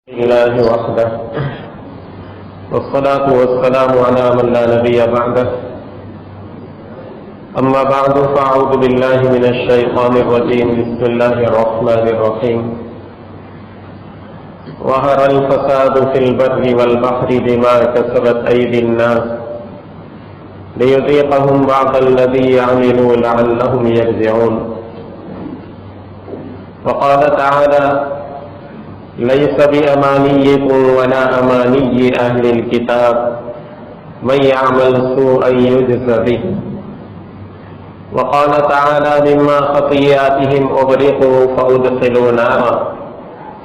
الله وحده والصلاة والسلام على من لا نبي بعده أما بعد فأعوذ بالله من الشيطان الرجيم بسم الله الرحمن الرحيم ظهر الفساد في البر والبحر بما كسبت أيدي الناس ليذيقهم بعض الذي عملوا لعلهم يرجعون وقال تعالى ليس بأمانيكم ولا أماني أهل الكتاب من يعمل سوءا يجز به وقال تعالى مما خطيئاتهم أغرقوا فأدخلوا نارا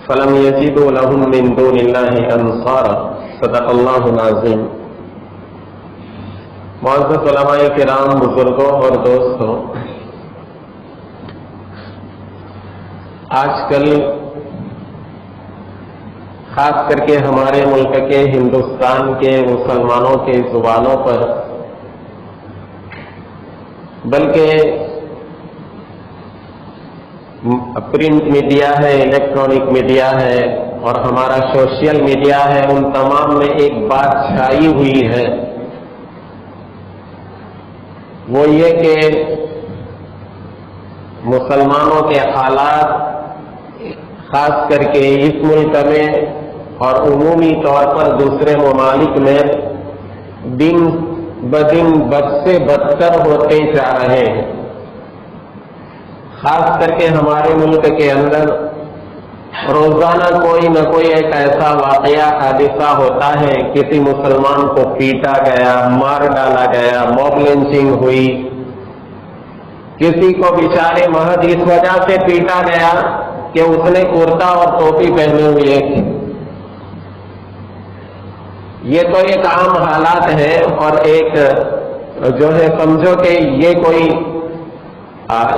فلم يجدوا لهم من دون الله أنصارا صدق الله العظيم. معزز علماء کرام، بزرگوں اور دوستوں، آج کل خاص کر کے ہمارے ملک کے ہندوستان کے مسلمانوں کے زبانوں پر، بلکہ پرنٹ میڈیا ہے، الیکٹرانک میڈیا ہے اور ہمارا سوشل میڈیا ہے، ان تمام میں ایک بات چھائی ہوئی ہے، وہ یہ کہ مسلمانوں کے حالات خاص کر کے اس ملک میں اور عمومی طور پر دوسرے ممالک میں دن بدن بد سے بدتر ہوتے جا رہے ہیں. خاص کر کے ہمارے ملک کے اندر روزانہ کوئی نہ کوئی ایک ایسا واقعہ حادثہ ہوتا ہے، کسی مسلمان کو پیٹا گیا، مار ڈالا گیا، موب لنچنگ ہوئی، کسی کو بیچارے محض اس وجہ سے پیٹا گیا کہ اس نے کرتا اور ٹوپی پہنے ہوئے تھے. یہ تو ایک عام حالات ہے اور ایک جو ہے سمجھو کہ یہ کوئی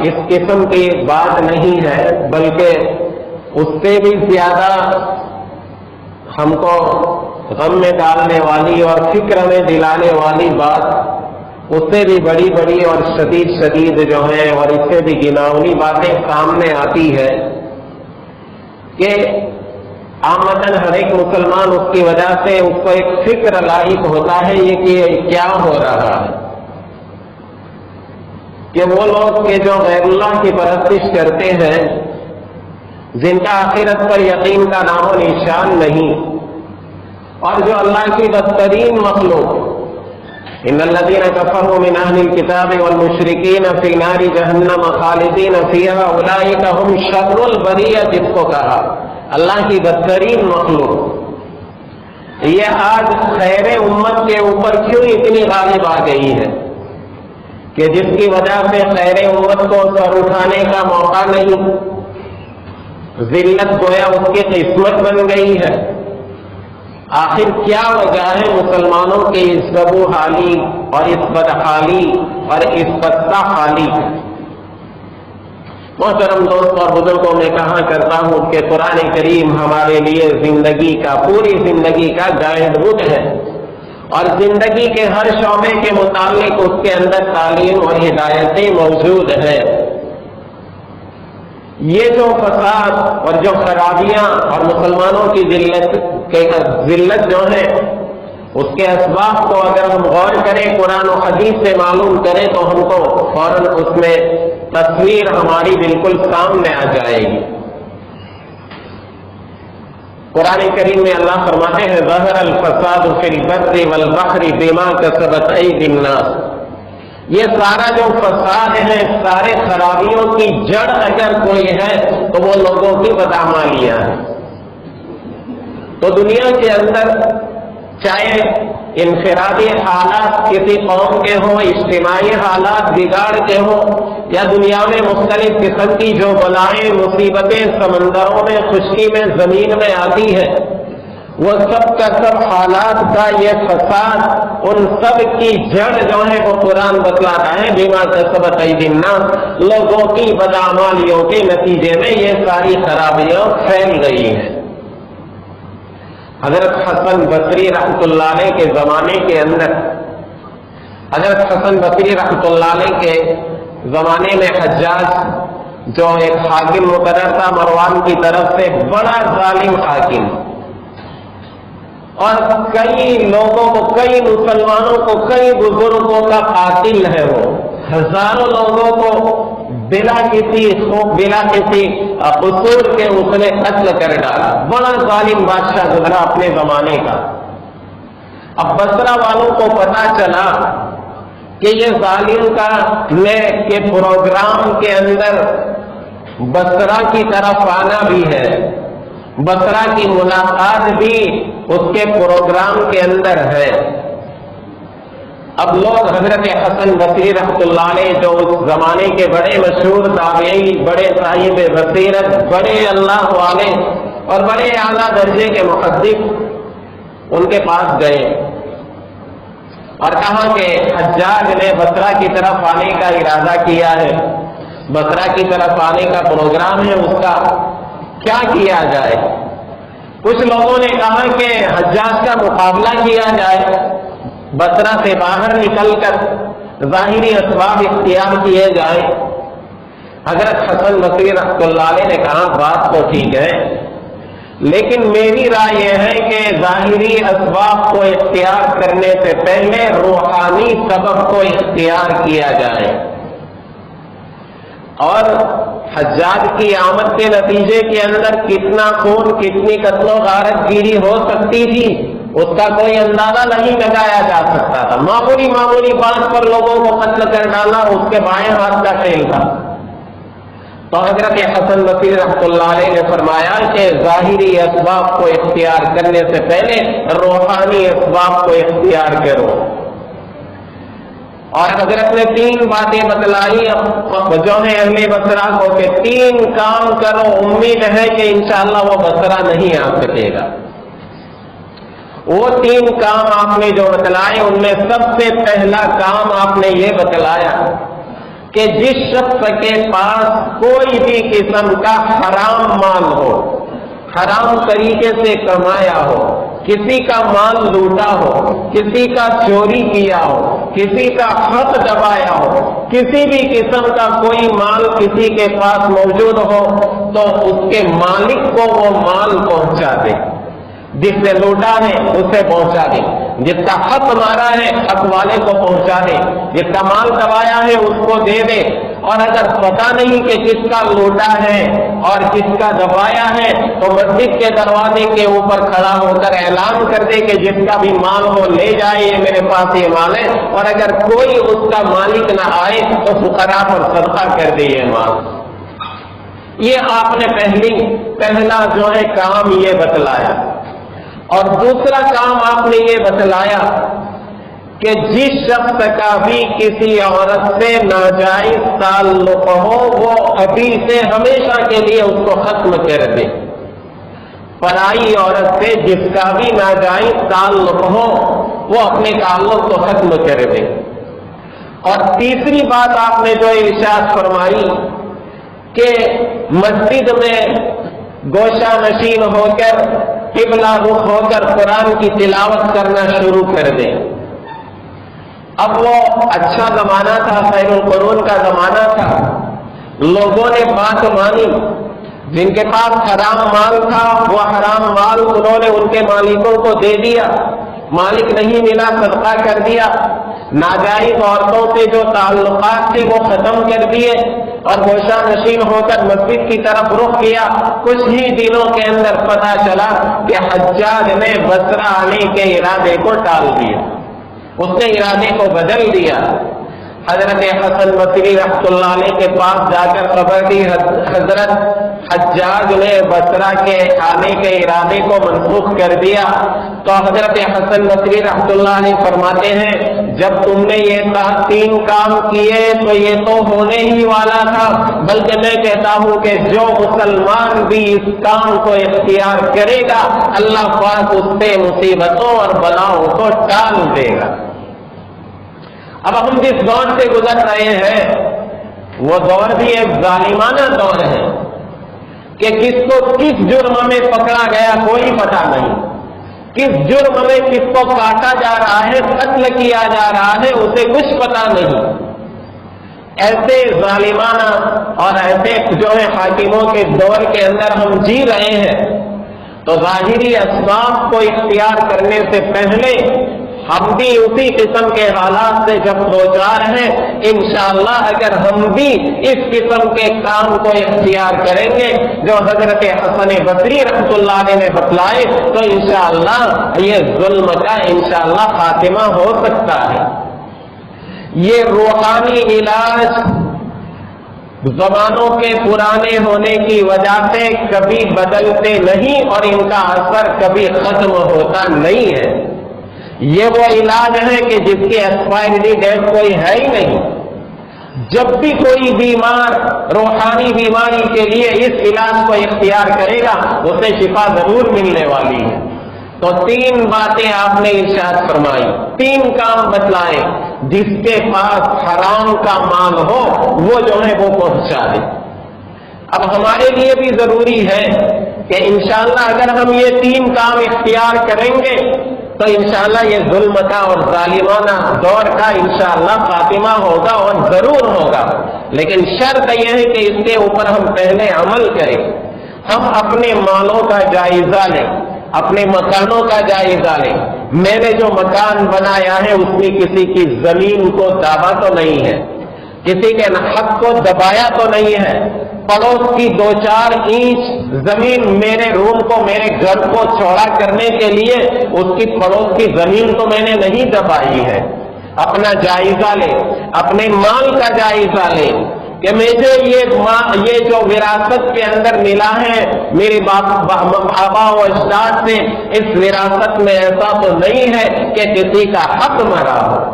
اس قسم کی بات نہیں ہے، بلکہ اس سے بھی زیادہ ہم کو غم میں ڈالنے والی اور فکر میں دلانے والی بات، اس سے بھی بڑی بڑی اور شدید جو ہے اور اس سے بھی گناؤنی باتیں سامنے آتی ہے کہ عامتاً ہر ایک مسلمان اس کی وجہ سے اس کو ایک فکر لاحق ہوتا ہے یہ کہ کیا ہو رہا ہے، کہ وہ لوگ کہ جو غیر اللہ کی پرستش کرتے ہیں، جن کا آخرت پر یقین کا نام و نشان نہیں، اور جو اللہ کی بدترین مخلوق ان الذين كفروا من اهل الكتاب والمشركين في نار جہنم خالدین فيها اولئك هم شر البریہ، جس کو کہا اللہ کی بدترین مخلوق، یہ آج خیر امت کے اوپر کیوں اتنی غالب آ گئی ہے کہ جس کی وجہ سے خیر امت کو سر اٹھانے کا موقع نہیں، ذلت گویا اس کی قسمت بن گئی ہے. آخر کیا وجہ ہے مسلمانوں کی اس زبو حالی اور اس بدحالی اور اس بدسا حالی؟ محترم دوست اور بزرگوں، میں کہا کرتا ہوں کہ قرآن کریم ہمارے لیے زندگی کا، پوری زندگی کا گائیڈ بک ہے، اور زندگی کے ہر شعبے کے متعلق اس کے اندر تعلیم اور ہدایتیں موجود ہیں. یہ جو فساد اور جو خرابیاں اور مسلمانوں کی ذلت جو ہے، اس کے اسباب کو اگر ہم غور کریں، قرآن و حدیث سے معلوم کریں، تو ہم کو فوراً اس میں تصویر ہماری بالکل سامنے آ جائے گی. قرآن کریم میں اللہ فرماتے ہیں ظہر الفساد فی البر والبحر بما کسبت ایدی الناس. یہ سارا جو فساد ہے، سارے خرابیوں کی جڑ اگر کوئی ہے تو وہ لوگوں کی بدعمالیاں ہیں. تو دنیا کے اندر چاہے انفرادی حالات کسی قوم کے ہوں، اجتماعی حالات بگاڑ کے ہوں، یا دنیا میں مختلف قسم کی جو بلائیں مصیبتیں سمندروں میں، خشکی میں، زمین میں آتی ہے، وہ سب کا سب حالات کا یہ فساد، ان سب کی جڑ جو ہے وہ قرآن بتلاتا ہے بما کسبت ایدی الناس، لوگوں کی بدعمالیوں کے نتیجے میں یہ ساری خرابیاں پھیل گئی ہیں. حضرت حسن بصری رحمۃ اللہ علیہ کے زمانے کے اندر، حضرت حسن بصری رحمۃ اللہ علیہ کے زمانے میں حجاج جو ایک حاکم مقرر تھا مروان کی طرف سے، بڑا ظالم حاکم، اور کئی لوگوں کو، کئی مسلمانوں کو، کئی بزرگوں کا قاتل ہے وہ، ہزاروں لوگوں کو بلا کسی قصور کے اس نے قتل کر ڈالا۔ بڑا ظالم بادشاہ گزرا اپنے زمانے کا۔ اب بصرہ والوں کو پتا چلا کہ یہ ظالم کے پروگرام کے اندر بصرہ کی طرف آنا بھی ہے، بصرہ کی ملاقات بھی اس کے پروگرام کے اندر ہے۔ اب لوگ حضرت حسن بصری رحمۃ اللہ علیہ، جو اس زمانے کے بڑے مشہور تابعی، بڑے صاحب بصیرت، بڑے اللہ والے اور بڑے اعلیٰ درجے کے محدث، ان کے پاس گئے اور کہا کہ حجاج نے بصرہ کی طرف آنے کا ارادہ کیا ہے، بصرہ کی طرف آنے کا پروگرام ہے، اس کا کیا کیا جائے؟ کچھ لوگوں نے کہا کہ حجاج کا مقابلہ کیا جائے، بصرہ سے باہر نکل کر ظاہری اسباب اختیار کیے جائیں۔ حضرت حسن بصری رحمۃ اللہ علیہ نے کہا بات تو ٹھیک ہے، لیکن میری رائے یہ ہے کہ ظاہری اسباب کو اختیار کرنے سے پہلے روحانی سبب کو اختیار کیا جائے۔ اور حجاج کی آمد کے نتیجے کے اندر کتنا خون، کتنی قتل و غارت گیری ہو سکتی تھی، اس کا کوئی اندازہ نہیں لگایا جا سکتا تھا۔ معمولی بات پر لوگوں کو قتل کر ڈالنا اس کے بائیں ہاتھ کا کھیل تھا۔ تو حضرت حسن بصری رحمۃ اللہ علیہ نے فرمایا کہ ظاہری اسباب کو اختیار کرنے سے پہلے روحانی اسباب کو اختیار کرو۔ اور حضرت نے 3 باتیں بتلائی جو ہے اہل بصرہ کو کہ 3 کام کرو، امید ہے کہ انشاءاللہ وہ بصرہ نہیں آ سکے گا۔ وہ 3 کام آپ نے جو بتلائے ان میں سب سے پہلا کام آپ نے یہ بتلایا کہ جس شخص کے پاس کوئی بھی قسم کا حرام مال ہو، حرام طریقے سے کمایا ہو، کسی کا مال لوٹا ہو، کسی کا چوری کیا ہو، کسی کا حق دبایا ہو، کسی بھی قسم کا کوئی مال کسی کے پاس موجود ہو تو اس کے مالک کو وہ مال پہنچا دے، جس سے لوٹا ہے اسے پہنچا دے، جس کا حق مارا ہے حق والے کو پہنچا دے، جس کا مال دبایا ہے اس کو دے دے۔ اور اگر پتہ نہیں کہ کس کا لوٹا ہے اور کس کا دبایا ہے تو مسجد کے دروازے کے اوپر کھڑا ہو کر اعلان کر دے کہ جس کا بھی مال ہو لے جائے، یہ میرے پاس یہ مال ہے، اور اگر کوئی اس کا مالک نہ آئے تو فقراء پر صدقہ کر دے یہ مال۔ یہ آپ نے پہلا جو ہے کام یہ بتلایا۔ اور دوسرا کام آپ نے یہ بتلایا کہ جس شخص کا بھی کسی عورت سے ناجائز تعلق ہو وہ ابھی سے ہمیشہ کے لیے اس کو ختم کر دے۔ پرائی عورت سے جس کا بھی ناجائز تعلق ہو وہ اپنے تعلق کو ختم کر دے۔ اور تیسری بات آپ نے جو ارشاد فرمائی کہ مسجد میں گوشہ نشین ہو کر، قبلہ رخ ہو کر قرآن کی تلاوت کرنا شروع کر دیں۔ اب وہ اچھا زمانہ تھا، خیر القرون کا زمانہ تھا، لوگوں نے بات مانی، جن کے پاس حرام مال تھا وہ حرام مال انہوں نے ان کے مالکوں کو دے دیا، مالک نہیں ملا صدقہ کر دیا، ناجائز عورتوں سے جو تعلقات تھے وہ ختم کر دیے اور گوشہ نشین ہو کر مسجد کی طرف رخ کیا۔ کچھ ہی دنوں کے اندر پتہ چلا کہ حجاج نے بصرہ آنے کے ارادے کو ٹال دیا، اس نے ارادے کو بدل دیا۔ حضرت حسن بصری رحمۃ اللہ علیہ کے پاس جا کر خبر دی حضرت حجاج نے بصرہ کے آنے کے ارادے کو منسوخ کر دیا۔ تو حضرت حسن بصری رحمۃ اللہ علیہ فرماتے ہیں جب تم نے یہ 3 کام کیے تو یہ تو ہونے ہی والا تھا، بلکہ میں کہتا ہوں کہ جو مسلمان بھی اس کام کو اختیار کرے گا اللہ پاک اس سے مصیبتوں اور بلاؤں کو ٹال دے گا۔ اب ہم جس دور سے گزر رہے ہیں وہ دور بھی ایک ظالمانہ دور ہے کہ کس کو کس جرم میں پکڑا گیا کوئی پتہ نہیں، کس جرم میں کس کو کاٹا جا رہا ہے، قتل کیا جا رہا ہے، اسے کچھ پتہ نہیں۔ ایسے ظالمانہ اور ایسے جو ہے حاکموں کے دور کے اندر ہم جی رہے ہیں تو ظاہری اسباب کو اختیار کرنے سے پہلے ہم بھی اسی قسم کے حالات سے جب دوچار ہیں، انشاءاللہ اگر ہم بھی اس قسم کے کام کو اختیار کریں گے جو حضرت حسن بصری رحمۃ اللہ علیہ نے بتلائے، تو انشاءاللہ یہ ظلم کا انشاءاللہ خاتمہ ہو سکتا ہے۔ یہ روحانی علاج زمانوں کے پرانے ہونے کی وجہ سے کبھی بدلتے نہیں اور ان کا اثر کبھی ختم ہوتا نہیں ہے۔ یہ وہ علاج ہے کہ جس کی ایکسپائری ڈیٹ کوئی ہے ہی نہیں۔ جب بھی کوئی بیمار روحانی بیماری کے لیے اس علاج کو اختیار کرے گا اسے شفا ضرور ملنے والی ہے۔ تو 3 باتیں آپ نے ارشاد فرمائی، 3 کام بتلائے، جس کے پاس حرام کا مال ہو وہ جو ہے وہ پہنچا دے۔ اب ہمارے لیے بھی ضروری ہے کہ انشاءاللہ اگر ہم یہ 3 کام اختیار کریں گے تو انشاءاللہ یہ ظلم کا اور ظالمانہ دور کا انشاءاللہ خاتمہ ہوگا اور ضرور ہوگا، لیکن شرط یہ ہے کہ اس کے اوپر ہم پہلے عمل کریں۔ ہم اپنے مالوں کا جائزہ لیں، اپنے مکانوں کا جائزہ لیں۔ میں نے جو مکان بنایا ہے اس میں کسی کی زمین کو دابا تو نہیں ہے، کسی کے حق کو دبایا تو نہیں ہے، پڑوس کی 2-4 اینچ زمین میرے روم کو میرے گھر کو چوڑا کرنے کے لیے اس کی پڑوس کی زمین تو میں نے نہیں دبائی ہے۔ اپنا جائزہ لیں، اپنے مال کا جائزہ لیں کہ مجھے یہ جو وراثت کے اندر ملا ہے میرے آبا و اجداد سے، اس وراثت میں ایسا تو نہیں ہے کہ کسی کا حق مرا ہو،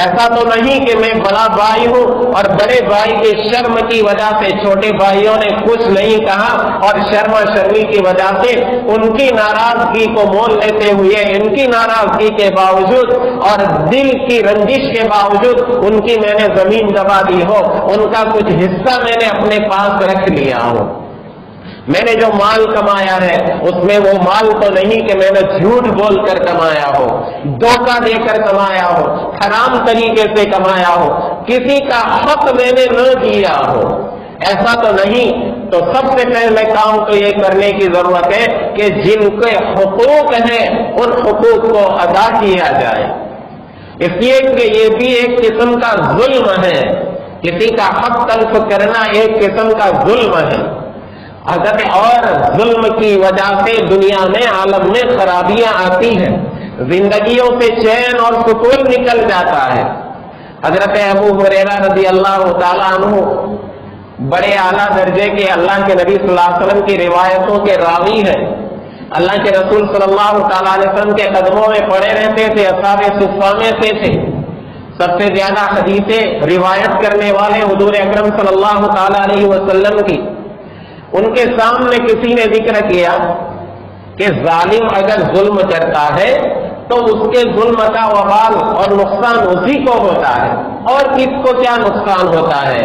ایسا تو نہیں کہ میں بڑا بھائی ہوں اور بڑے بھائی کے شرم کی وجہ سے چھوٹے بھائیوں نے کچھ نہیں کہا اور شرما شرمی کی وجہ سے ان کی ناراضگی کو مول لیتے ہوئے ان کی ناراضگی کے باوجود اور دل کی رنجش کے باوجود ان کی میں نے زمین دبا دی ہو، ان کا کچھ حصہ میں نے اپنے پاس رکھ لیا ہو۔ میں نے جو مال کمایا ہے اس میں وہ مال تو نہیں کہ میں نے جھوٹ بول کر کمایا ہو، دھوکہ دے کر کمایا ہو، حرام طریقے سے کمایا ہو، کسی کا حق میں نے نہ دیا ہو، ایسا تو نہیں۔ تو سب سے پہلے کام تو یہ کرنے کی ضرورت ہے کہ جن کے حقوق ہیں ان حقوق کو ادا کیا جائے، اس لیے کہ یہ بھی ایک قسم کا ظلم ہے، کسی کا حق تلف کرنا ایک قسم کا ظلم ہے۔ اور ظلم کی وجہ سے دنیا میں عالم میں خرابیاں آتی ہیں، زندگیوں سے چین اور سکون نکل جاتا ہے۔ حضرت ابو ہریرہ رضی اللہ تعالیٰ عنہ بڑے اعلیٰ درجے کے اللہ کے نبی صلی اللہ علیہ وسلم کی روایتوں کے راوی ہیں، اللہ کے رسول صلی اللہ تعالیٰ علیہ وسلم کے قدموں میں پڑے رہتے تھے، اصحاب صفہ میں سے تھے۔ سب سے زیادہ حدیثیں روایت کرنے والے حضور اکرم صلی اللہ تعالیٰ علیہ وسلم کی۔ ان کے سامنے کسی نے ذکر کیا کہ ظالم اگر ظلم کرتا ہے تو اس کے ظلم کا وبال اور نقصان اسی کو ہوتا ہے، اور کس کو کیا نقصان ہوتا ہے؟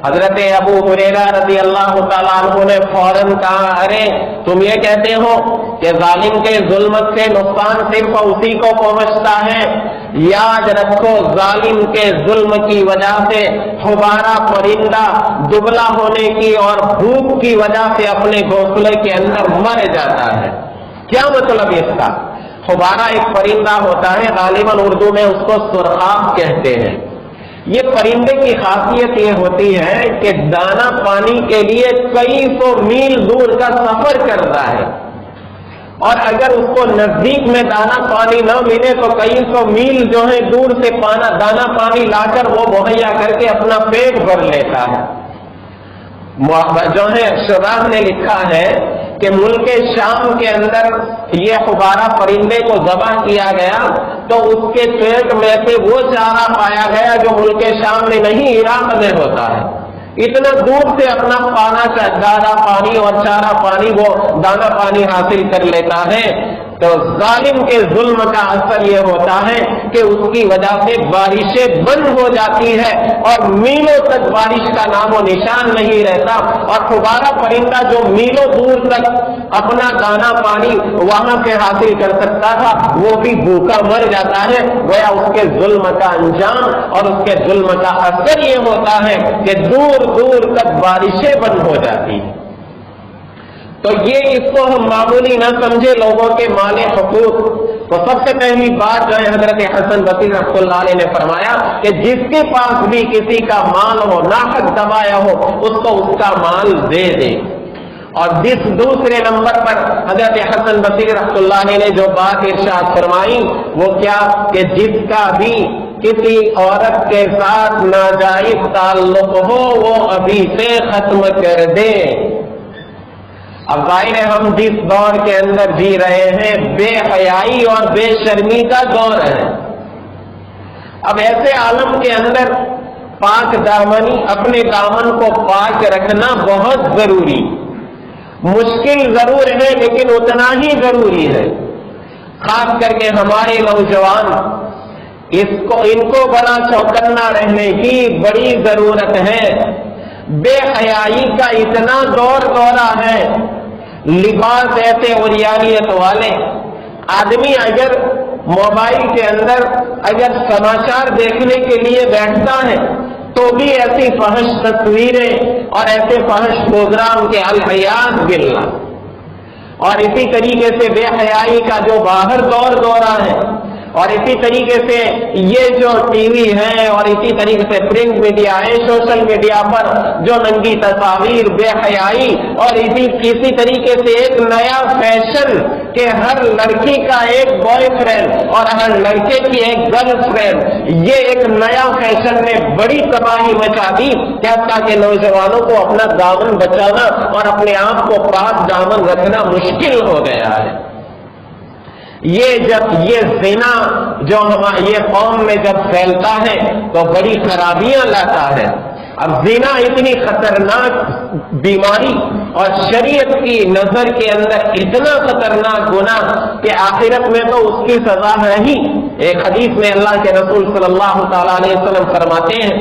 حضرت ابو ہریرہ رضی اللہ تعالیٰ عنہ نے فوراً کہا، ارے تم یہ کہتے ہو کہ ظالم کے ظلم سے نقصان صرف اسی کو پہنچتا ہے؟ یاد رکھو ظالم کے ظلم کی وجہ سے ہمارا پرندہ دبلا ہونے کی اور بھوک کی وجہ سے اپنے گھونسلے کے اندر مر جاتا ہے۔ کیا مطلب اس کا؟ ہمارا ایک پرندہ ہوتا ہے، غالباً اردو میں اس کو سرخاب کہتے ہیں۔ یہ پرندے کی خاصیت یہ ہوتی ہے کہ دانا پانی کے لیے کئی سو میل دور کا سفر کرتا ہے، اور اگر اس کو نزدیک میں دانا پانی نہ ملے تو کئی سو میل جو ہے دور سے دانا پانی لا کر وہ مہیا کر کے اپنا پیٹ بھر لیتا ہے۔ جو ہے شراح نے لکھا ہے کہ ملک شام کے اندر یہ خبارہ پرندے کو ذبح کیا گیا تو اس کے پیٹ میں سے وہ چارہ پایا گیا جو ملک شام میں نہیں عراق میں ہوتا ہے۔ اتنا دور سے اپنا دانا پانی اور چارہ پانی وہ دانا پانی حاصل کر لیتا ہے۔ تو ظالم کے ظلم کا اثر یہ ہوتا ہے کہ اس کی وجہ سے بارشیں بند ہو جاتی ہے اور میلوں تک بارش کا نام و نشان نہیں رہتا، اور خبارہ پرندہ جو میلوں دور تک اپنا دانا پانی وہاں سے حاصل کر سکتا تھا وہ بھی بھوکا مر جاتا ہے۔ گویا اس کے ظلم کا انجام اور اس کے ظلم کا اثر یہ ہوتا ہے کہ دور دور تک بارشیں بند ہو جاتی ہیں۔ تو یہ اس کو ہم معمولی نہ سمجھے لوگوں کے مال حقوق. تو سب سے پہلی بات جو ہے حضرت حسن بصری رحمۃ اللہ علیہ نے فرمایا کہ جس کے پاس بھی کسی کا مال ہو، ناحق دبایا ہو، اس کو اس کا مال دے دے. اور دوسرے نمبر پر حضرت حسن بصری رحمۃ اللہ علیہ نے جو بات ارشاد فرمائی وہ کیا کہ جس کا بھی کسی عورت کے ساتھ ناجائز تعلق ہو وہ ابھی سے ختم کر دے. اب ظاہر ہے ہم جس دور کے اندر جی رہے ہیں بے حیائی اور بے شرمی کا دور ہے. اب ایسے عالم کے اندر پاک دامنی، اپنے دامن کو پاک رکھنا بہت ضروری، مشکل ضرور ہے لیکن اتنا ہی ضروری ہے. خاص کر کے ہمارے نوجوان ان کو بڑا چوکنا رہنے کی بڑی ضرورت ہے. بے حیائی کا اتنا دورہ ہے، لباس ایسے عریانیت والے. آدمی اگر موبائل کے اندر اگر سماچار دیکھنے کے لیے بیٹھتا ہے تو بھی ایسی فحش تصویریں اور ایسے فحش پروگرام کے الحیات باللہ. اور اسی طریقے سے بے حیائی کا جو باہر دورہ ہے، اور اسی طریقے سے یہ جو ٹی وی ہے اور اسی طریقے سے پرنٹ میڈیا ہے، سوشل میڈیا پر جو ننگی تصاویر، بے حیائی، اور اسی طریقے سے ایک نیا فیشن کہ ہر لڑکی کا ایک بوائے فرینڈ اور ہر لڑکے کی ایک گرل فرینڈ، یہ ایک نیا فیشن نے بڑی تباہی مچا دی. کہ نوجوانوں کو اپنا دامن بچانا اور اپنے آپ کو پاک دامن رکھنا مشکل ہو گیا ہے. جب یہ زنا جو یہ قوم میں جب پھیلتا ہے تو بڑی خرابیاں لاتا ہے. اب زنا اتنی خطرناک بیماری اور شریعت کی نظر کے اندر اتنا خطرناک گناہ کہ آخرت میں تو اس کی سزا ہے ہی. ایک حدیث میں اللہ کے رسول صلی اللہ تعالی علیہ وسلم فرماتے ہیں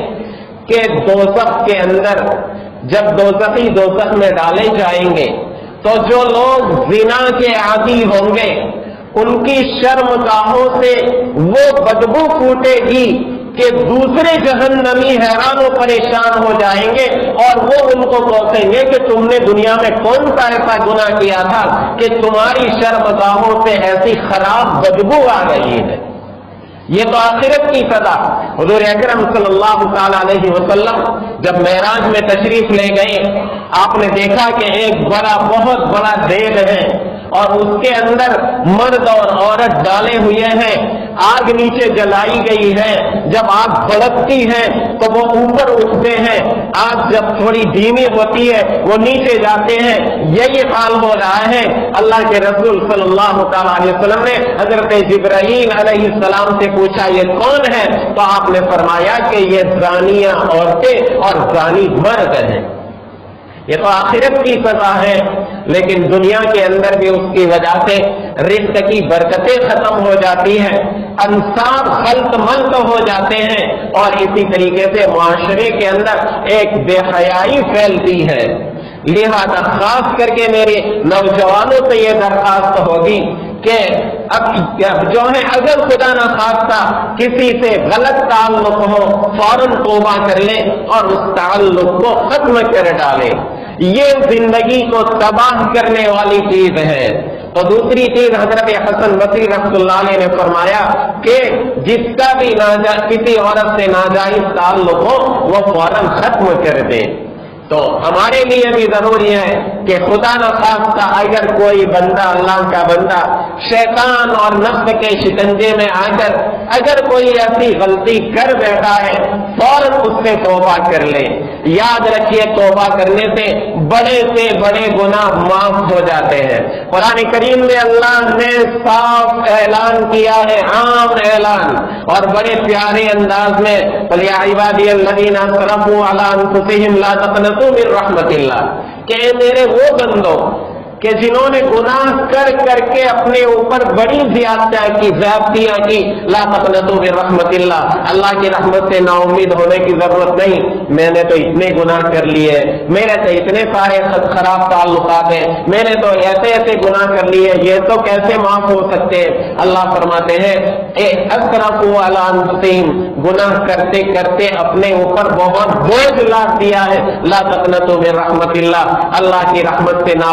کہ دوزخ کے اندر جب دوزخی دوزخ میں ڈالے جائیں گے تو جو لوگ زنا کے عادی ہوں گے ان کی شرمگاہوں سے وہ بدبو پھوٹے گی کہ دوسرے جہنمی حیران و پریشان ہو جائیں گے اور وہ ان کو کوسیں گے کہ تم نے دنیا میں کون سا ایسا گناہ کیا تھا کہ تمہاری شرمگاہوں سے ایسی خراب بدبو آ گئی ہے. یہ تو آخرت کی سزا. حضور اکرم صلی اللہ تعالی علیہ وسلم جب معراج میں تشریف لے گئے، آپ نے دیکھا کہ ایک بہت بڑا دیگ ہے اور اس کے اندر مرد اور عورت ڈالے ہوئے ہیں. آگ نیچے جلائی گئی ہے. جب آگ بھڑکتی ہے تو وہ اوپر اٹھتے ہیں، آگ جب تھوڑی دھیمی ہوتی ہے وہ نیچے جاتے ہیں. یہی حال ہو رہا ہے. اللہ کے رسول صلی اللہ تعالی علیہ وسلم نے حضرت جبرائیل علیہ السلام سے پوچھا یہ کون ہے؟ تو آپ نے فرمایا کہ یہ زانیہ عورتیں اور زانی مرد ہیں. یہ تو آخرت کی سزا ہے، لیکن دنیا کے اندر بھی اس کی وجہ سے رزق کی برکتیں ختم ہو جاتی ہیں، انصاف خلط ملط ہو جاتے ہیں، اور اسی طریقے سے معاشرے کے اندر ایک بے حیائی پھیلتی ہے. لہذا خاص کر کے میرے نوجوانوں سے یہ درخواست ہوگی کہ اب جو ہے اگر خدا نہ خواستہ کسی سے غلط تعلق ہو فوراً توبہ کر لے اور اس تعلق کو ختم کر ڈالے. یہ زندگی کو تباہ کرنے والی چیز ہے. تو دوسری چیز حضرت حسن بصری رحمۃ اللہ علیہ نے فرمایا کہ جس کا بھی کسی عورت سے ناجائز تعلق ہو وہ فوراً ختم کر دے. تو ہمارے لیے بھی ضروری ہے کہ خدا نہ خواستہ اگر کوئی بندہ، اللہ کا بندہ، شیطان اور نفس کے شکنجے میں آ کر اگر کوئی ایسی غلطی کر بیٹھا ہے فوراً اس سے توبہ کر لے. یاد رکھیے توبہ کرنے سے بڑے گناہ معاف ہو جاتے ہیں. قرآن کریم میں اللہ نے صاف اعلان کیا ہے، عام اعلان، اور بڑے پیارے انداز میں قل یا عبادی الذین اسرفوا علی انفسہم لا تقنطوا من رحمت اللہ، کہ میرے وہ بندوں کہ جنہوں نے گناہ کر کے اپنے اوپر بڑی زیادتیاں کی، لا تقنطوا من رحمت اللہ، اللہ کی رحمت سے نا امید ہونے کی ضرورت نہیں. میں نے تو اتنے گناہ کر لیے، میرے سے اتنے سارے خراب تعلقات ہیں، میں نے تو ایسے گناہ کر لیے، یہ تو کیسے معاف ہو سکتے ہیں؟ اللہ فرماتے ہیں اسرفوا علی انفسہم، گناہ کرتے کرتے اپنے اوپر بہت بوجھ لاد دیا ہے. لا تقنطوا من رحمت اللہ، اللہ کی رحمت سے نا